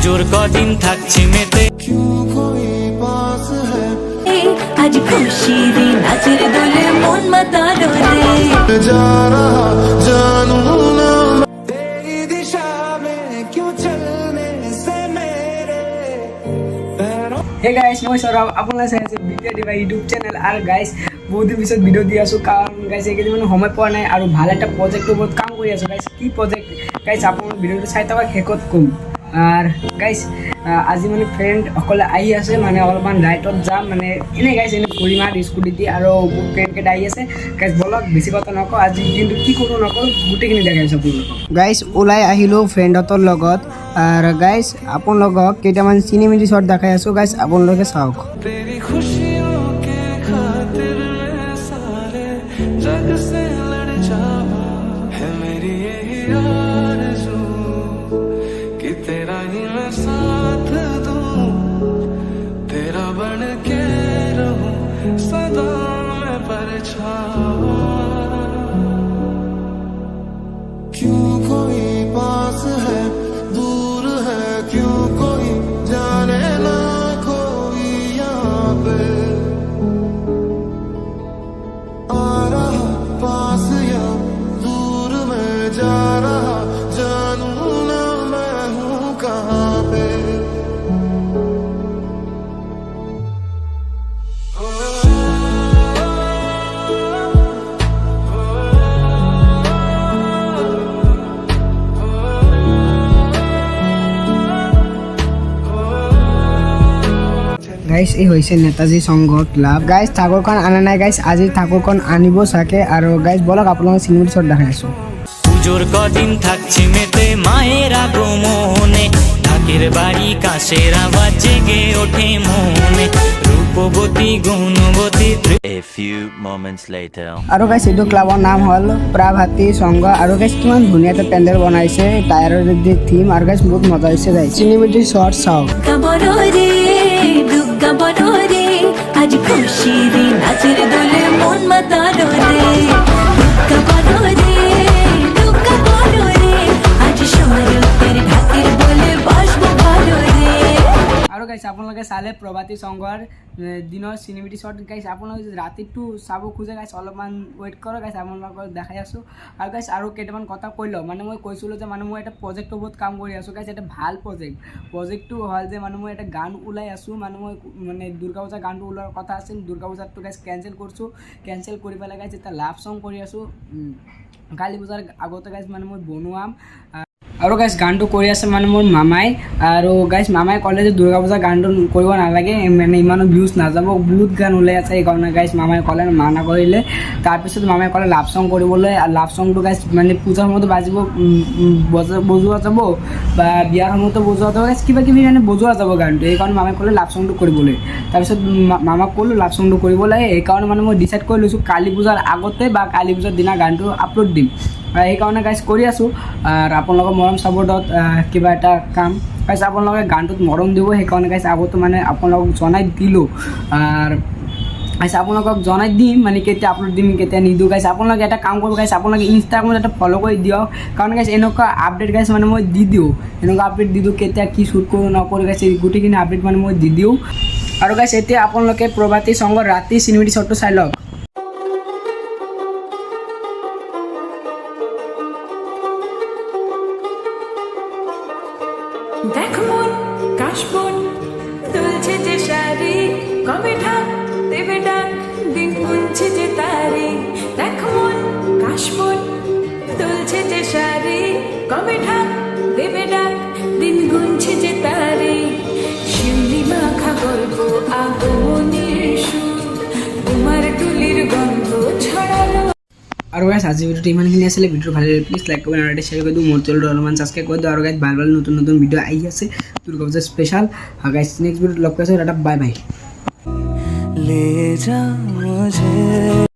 পুজোর কদিন থাকছি মেতে आज खुशी रे नाचर दोले मन मातानो रे जा रहा जानू ना तेरी दिशा में क्यों चलने से मेरे पैरों হে গাইস মই সৌৰভ আপোনাৰ চাই আছে বিপিআৰ ডিভাই ইউটিউব চেনেল আৰু গাইস বহুত দিন পিছত ভিডিঅ' দি আছোঁ কাৰণ গাইস এইকেইদিন মানে সময় পোৱা নাই আৰু ভাল এটা প্ৰজেক্টৰ ওপৰত কাম কৰি আছোঁ গাইস কি প্ৰজেক্ট গাইস আপোনাৰ ভিডিঅ'টো চাই থকা শেষত ক'ম আৰু গাইস আজি মানে ফ্ৰেণ্ড অকলে আহি আছে মানে অলপমান ৰাইটত যাম মানে এনেই গাইস এনে ফুৰিম আৰু স্কুটি দি আৰু ফ্ৰেণ্ডকেইটা আহি আছে গাইস বলক বেছি কথা নকওঁ আজি কিন্তু কি কৰোঁ নকৰোঁ গোটেইখিনি দেখাইছোঁ আপোনালোকক গাইস ওলাই আহিলোঁ ফ্ৰেণ্ডহঁতৰ লগত আৰু গাইস আপোনালোকক কেইটামান চিনেমেটিক শ্বট দেখাই আছোঁ গাইস আপোনালোকে চাওক तेरी खुशियों के खातिर मैं सारे जग से लड़ जाऊं है मेरी यही आरज़ू कि तेरा ही मैं साथ दूं तेरा बन के रहूं सदा मैं परछावा क्यों कोई पास है दूर है क्यों कोई जाने ना कोई यहाँ पे आ रहा पास या दूर में जा रहा जानू ना मैं हूँ कहाँ पे গাইস এই হৈছে নেতাজী সংঘ ক্লাব গাইস ঠাকুৰখন আনা নাই গাইস আজি ঠাকুৰখন আনিব চাগে আৰু গাইস বলক আপোনালোকক চিনেমেটিক শ্বট দেখাই আছোঁ পুজোর কদিন থাকছি মেতে মায়ের আগমনে ঢাকের বাড়ি কাশের আওয়াজ জেগে ওঠে মনে রূপবতী গুণবতী A few moments later. আৰু গাইস এইটো ক্লাবৰ নাম হ'ল প্ৰাভাতী সংঘ আৰু গাইস কিমান ধুনীয়া এটা পেণ্ডেল বনাইছে টায়াৰৰ যে থিম আৰু গাইস বহুত মজা হৈছে গাইস চিনেমেটিক শ্বট চাওক कबरो रे दुर्गा बनो रे आज खुशी रे नाचर दोले मन मातानो रे दुर्गा बनो रे आज শরতের ঢাকের বলে বাসবো ভালো রে আৰু গাইছ আপোনালোকে চালে প্ৰভাতী সংঘৰ দিনৰ চিনেমেটিক শ্বট গাইছ আপোনালোকে ৰাতিটো চাব খোজে গাইছ অলপমান ৱেইট কৰক গাইছ আপোনালোকক দেখাই আছোঁ আৰু গাইছ আৰু কেইটামান কথা কৈ লওঁ মানে মই কৈছিলোঁ যে মানে মই এটা প্ৰজেক্টৰ ওপৰত কাম কৰি আছোঁ গাইছ এটা ভাল প্ৰজেক্টটো হ'ল যে মানে মই এটা গান ওলাই আছোঁ মানে মই মানে দুৰ্গা পূজা গানটো ওলোৱাৰ কথা আছিল দুৰ্গা পূজাটো গাইছ কেঞ্চেল কৰি পেলাই গাইছ এটা লাভ চং কৰি আছোঁ কালী পূজাৰ আগতে গাইছ মানে মই বনোৱাম আৰু গাইছ গানটো কৰি আছে মানে মোৰ মামাই আৰু গাইছ মামাই ক'লে যে দুৰ্গা পূজা গানটো কৰিব নালাগে মানে ইমানো ভিউজ নাযাব বহুত গান ওলাই আছে সেইকাৰণে গাইছ মামাই ক'লে মানা কৰিলে তাৰপিছত মামাই ক'লে লাভ চং কৰিবলৈ আৰু লাভ চংটো গাইছ মানে পূজাৰ সময়তো বাজিব বজোৱা যাব বা বিয়াৰ সময়তো বজোৱা যাব গাইছ কিবা কিবি মানে বজোৱা যাব গানটো সেইকাৰণে মামাই ক'লে লাভ চংটো কৰিবলৈ তাৰপিছত মামাক ক'লোঁ লাভ চংটো কৰিব লাগে সেইকাৰণে মানে মই ডিচাইড কৰি লৈছোঁ কালী পূজাৰ আগতে বা কালী পূজাৰ দিনা গানটো আপলোড দিম সেইকাৰণে গাইছ কৰি আছোঁ আৰু আপোনালোকৰ মৰম চাপৰ্টত কিবা এটা কাম গাইছ আপোনালোকে গানটোত মৰম দিব সেইকাৰণে গাইছ আগতে মানে আপোনালোকক জনাই দিলোঁ আৰু গাইছ আপোনালোকক জনাই দিম মানে কেতিয়া আপলোড দিম কেতিয়া নিদিওঁ গাইছ আপোনালোকে এটা কাম কৰিব গাইছ আপোনালোকে ইনষ্টাগ্ৰামত এটা ফ'ল' কৰি দিয়ক কাৰণ গাইছ এনেকুৱা আপডেট গাইছ মানে মই দি দিওঁ এনেকুৱা আপডেট দি দিওঁ কেতিয়া কি শ্বুট কৰোঁ নকৰোঁ গাইছ গোটেইখিনি আপডেট মানে মই দি দিওঁ আৰু গাইছ এতিয়া আপোনালোকে প্ৰভাতী সংঘৰ ৰাতি চিনেমেটিক শ্বটটো চাই লওক দেখ মন কাশবন দুলছে যে শাড়ি কবে ঢাক দেবে ডাক দিন গুনছে যে তারি দেখ মন কাশবন দুলছে যে শাড়ি কবে ঢাক দেবে ডাক দিন গুনছে যে তারি শিউলি মাখা গল্প আগমনের সুর তোমার টুলির গন্ধ ছড়ালো আৰু গাইছ আজি ভিডিঅ'টো ইমানখিনি আছিলে ভিডিঅ'টো ভাল লাগিলে প্লিজ লাইক কৰিব আৰু শ্বেয়াৰ কৰি দিওঁ মোৰ চেনেলটো অলপমান ছাবস্ক্ৰাইব কৰি দিওঁ আৰু গাইছ ভাল নতুন ভিডিঅ' আহি আছে দুৰ্গা পূজা স্পেচিয়েল আৰু গাইছ নেক্সট ভিডিঅ'ত লগ পাইছোঁ এটা বাই বাই ले जा मुझे